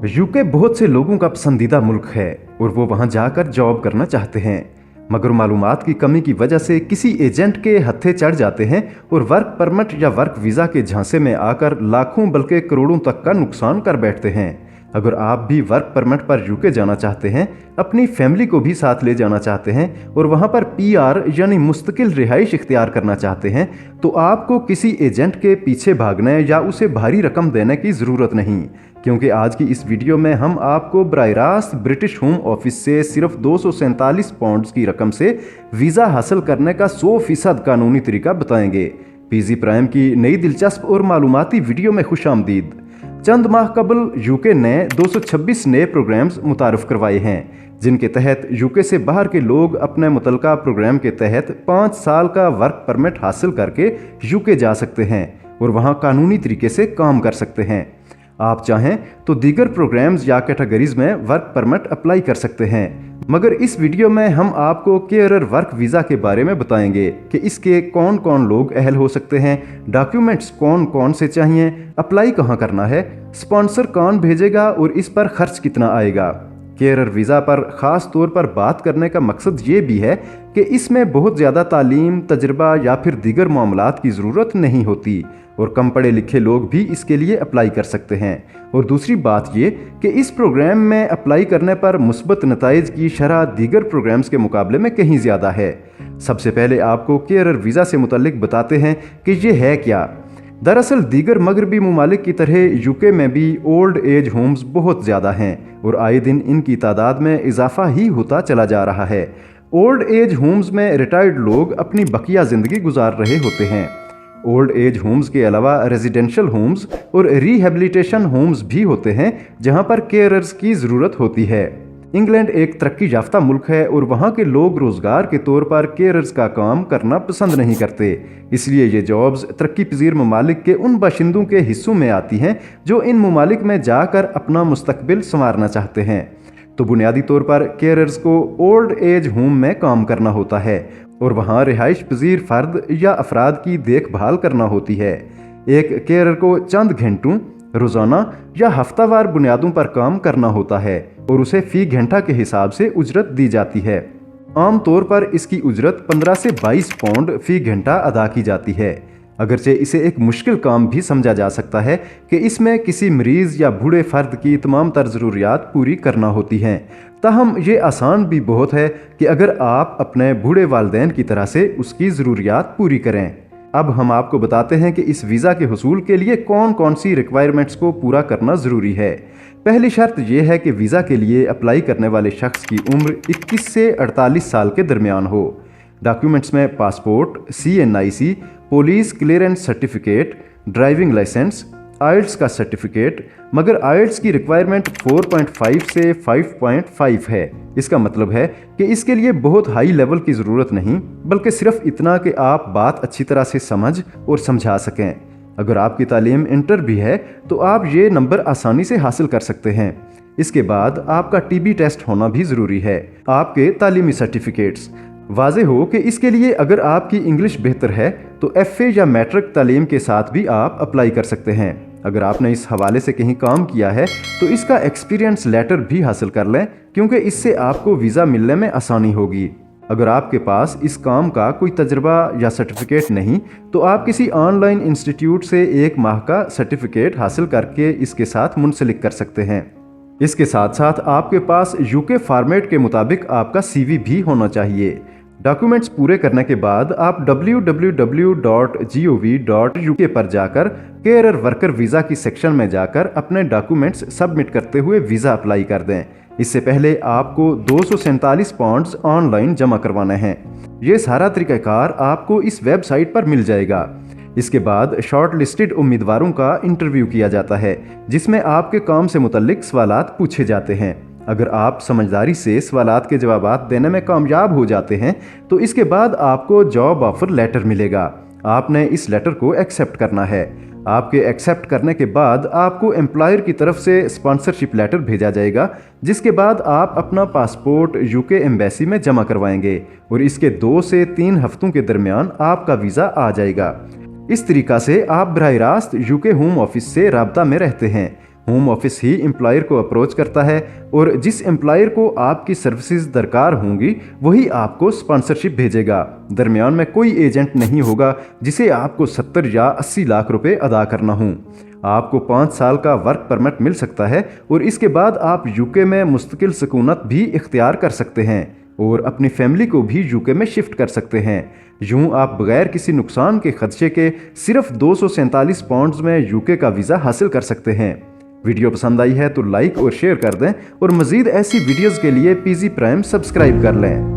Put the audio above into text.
UK बहुत से लोगों का पसंदीदा मुल्क है और वो वहाँ जाकर जॉब करना चाहते हैं, मगर मालूमात की कमी की वजह से किसी एजेंट के हत्थे चढ़ जाते हैं और वर्क परमिट या वर्क वीज़ा के झांसे में आकर लाखों बल्कि करोड़ों तक का नुकसान कर बैठते हैं। अगर आप भी वर्क परमिट पर यूके जाना चाहते हैं, अपनी फैमिली को भी साथ ले जाना चाहते हैं और वहाँ पर पीआर यानी मुस्तकिल रिहाइश इख्तियार करना चाहते हैं, तो आपको किसी एजेंट के पीछे भागने या उसे भारी रकम देने की ज़रूरत नहीं, क्योंकि आज की इस वीडियो में हम आपको बराह रास्त ब्रिटिश होम ऑफिस से सिर्फ 247 पाउंड्स की रकम से वीज़ा हासिल करने का 100% कानूनी तरीका बताएंगे। पीजी प्राइम की नई दिलचस्प और मालूमाती वीडियो में खुश आमदीद। चंद माह कबल यूके ने 226 नए प्रोग्राम्स मुतारफ़ करवाए हैं, जिनके तहत यूके से बाहर के लोग अपने मुतलका प्रोग्राम के तहत 5 साल का वर्क परमिट हासिल करके यूके जा सकते हैं और वहां कानूनी तरीके से काम कर सकते हैं। आप चाहें तो दीगर प्रोग्राम्स या कैटेगरीज में वर्क परमिट अप्लाई कर सकते हैं, मगर इस वीडियो में हम आपको केयरर वर्क वीज़ा के बारे में बताएंगे कि इसके कौन कौन लोग अहल हो सकते हैं, डॉक्यूमेंट्स कौन कौन से चाहिए, अप्लाई कहाँ करना है, स्पॉन्सर कौन भेजेगा और इस पर खर्च कितना आएगा। केयरर वीज़ा पर ख़ास तौर पर बात करने का मकसद ये भी है कि इसमें बहुत ज़्यादा तालीम, तजर्बा या फिर दीगर मामलात की ज़रूरत नहीं होती और कम पढ़े लिखे लोग भी इसके लिए अप्लाई कर सकते हैं। और दूसरी बात ये कि इस प्रोग्राम में अप्लाई करने पर मुस्बत नताइज की शरह दीगर प्रोग्राम्स के मुकाबले में कहीं ज़्यादा है। सबसे पहले आपको केयरर वीज़ा से मुतल्लिक बताते हैं कि ये है क्या। दरअसल दीगर मगरबी ममालिक की तरह यूके में भी ओल्ड एज होम्स बहुत ज़्यादा हैं और आए दिन इनकी तादाद में इजाफा ही होता चला जा रहा है। ओल्ड एज होम्स में रिटायर्ड लोग अपनी बकिया ज़िंदगी गुजार रहे होते हैं। ओल्ड एज होम्स के अलावा रेजिडेंशियल होम्स और रिहेबिलिटेशन होम्स भी होते हैं, जहां पर केयरर्स की ज़रूरत होती है। इंग्लैंड एक तरक्की याफ्ता मुल्क है और वहाँ के लोग रोज़गार के तौर पर केयरर्स का काम करना पसंद नहीं करते, इसलिए ये जॉब्स तरक्की पजीर ममालिक के उन बाशिंदों के हिस्सों में आती हैं जो इन ममालिक में जाकर अपना मुस्तकबिल संवारना चाहते हैं। तो बुनियादी तौर पर केयरर्स को ओल्ड एज होम में काम करना होता है और वहाँ रिहाइश पजीर फ़र्द या अफराद की देखभाल करना होती है। एक केयरर को चंद घंटों, रोज़ाना या हफ्तावार बुनियादों पर काम करना होता है और उसे फ़ी घंटा के हिसाब से उजरत दी जाती है। आम तौर पर इसकी उजरत 15 से 22 पाउंड फ़ी घंटा अदा की जाती है। अगरचे इसे एक मुश्किल काम भी समझा जा सकता है कि इसमें किसी मरीज़ या बूढ़े फ़र्द की तमाम तर ज़रूरियात पूरी करना होती हैं, ताहम ये आसान भी बहुत है कि अगर आप अपने बूढ़े वालिदैन की तरह से उसकी ज़रूरियात पूरी करें। अब हम आपको बताते हैं कि इस वीज़ा के हुसूल के लिए कौन कौन सी रिक्वायरमेंट्स को पूरा करना ज़रूरी है। पहली शर्त यह है कि वीज़ा के लिए अप्लाई करने वाले शख्स की उम्र 21 से 48 साल के दरमियान हो। डॉक्यूमेंट्स में passport, CNIC, police clearance certificate, driving licence, IELTS का सर्टिफिकेट, मगर आइल्स की रिक्वायरमेंट 4.5 से 5.5 है। इसका मतलब है कि इसके लिए बहुत हाई लेवल की ज़रूरत नहीं, बल्कि सिर्फ इतना कि आप बात अच्छी तरह से समझ और समझा सकें। अगर आपकी तालीम इंटर भी है तो आप ये नंबर आसानी से हासिल कर सकते हैं। इसके बाद आपका TB टेस्ट होना भी ज़रूरी है। आपके तालीमी सर्टिफिकेट्स वाज़े हो कि इसके लिए अगर आपकी इंग्लिश बेहतर है तो FA या मैट्रिक तालीम के साथ भी आप अप्लाई कर सकते हैं। अगर आपने इस हवाले से कहीं काम किया है तो इसका एक्सपीरियंस लेटर भी हासिल कर लें, क्योंकि इससे आपको वीज़ा मिलने में आसानी होगी। अगर आपके पास इस काम का कोई तजर्बा या सर्टिफिकेट नहीं तो आप किसी ऑनलाइन इंस्टीट्यूट से 1 माह का सर्टिफिकेट हासिल करके इसके साथ मुंसलिक कर सकते हैं। इसके साथ साथ आपके पास यूके फॉर्मेट के मुताबिक आपका CV भी होना चाहिए। डॉक्यूमेंट्स पूरे करने के बाद आप www.gov.uk पर जाकर केयरर वर्कर वीज़ा की सेक्शन में जाकर अपने डॉक्यूमेंट्स सबमिट करते हुए वीज़ा अप्लाई कर दें। इससे पहले आपको 247 पाउंड्स ऑनलाइन जमा करवाने हैं। ये सारा तरीक़ाकार आपको इस वेबसाइट पर मिल जाएगा। इसके बाद शॉर्ट लिस्टेड उम्मीदवारों का इंटरव्यू किया जाता है, जिसमें आपके काम से मुतल्लिक सवालात पूछे जाते हैं। अगर आप समझदारी से सवालात के जवाबात देने में कामयाब हो जाते हैं तो इसके बाद आपको जॉब ऑफर लेटर मिलेगा। आपने इस लेटर को एक्सेप्ट करना है। आपके एक्सेप्ट करने के बाद आपको एम्प्लॉयर की तरफ से स्पॉन्सरशिप लेटर भेजा जाएगा, जिसके बाद आप अपना पासपोर्ट यूके एम्बेसी में जमा करवाएंगे और इसके 2 से 3 हफ्तों के दरमियान आपका वीज़ा आ जाएगा। इस तरीका से आप बराह रास्त यूके होम ऑफिस से राब्ता में रहते हैं होम ऑफिस ही एम्प्लॉयर को अप्रोच करता है और जिस एम्प्लॉयर को आपकी सर्विसेज दरकार होंगी वही आपको स्पॉन्सरशिप भेजेगा। दरमियान में कोई एजेंट नहीं होगा जिसे आपको 70 या 80 लाख रुपए अदा करना हो। आपको 5 साल का वर्क परमिट मिल सकता है और इसके बाद आप यूके में मुस्तकिल सुकूनत भी इख्तियार कर सकते हैं और अपनी फैमिली को भी यूके में शिफ्ट कर सकते हैं। यूं आप बगैर किसी नुकसान के खदशे के सिर्फ 247 पाउंड्स में यूके का वीज़ा हासिल कर सकते हैं। वीडियो पसंद आई है तो लाइक और शेयर कर दें और मज़ीद ऐसी वीडियोज़ के लिए पीजी प्राइम सब्सक्राइब कर लें।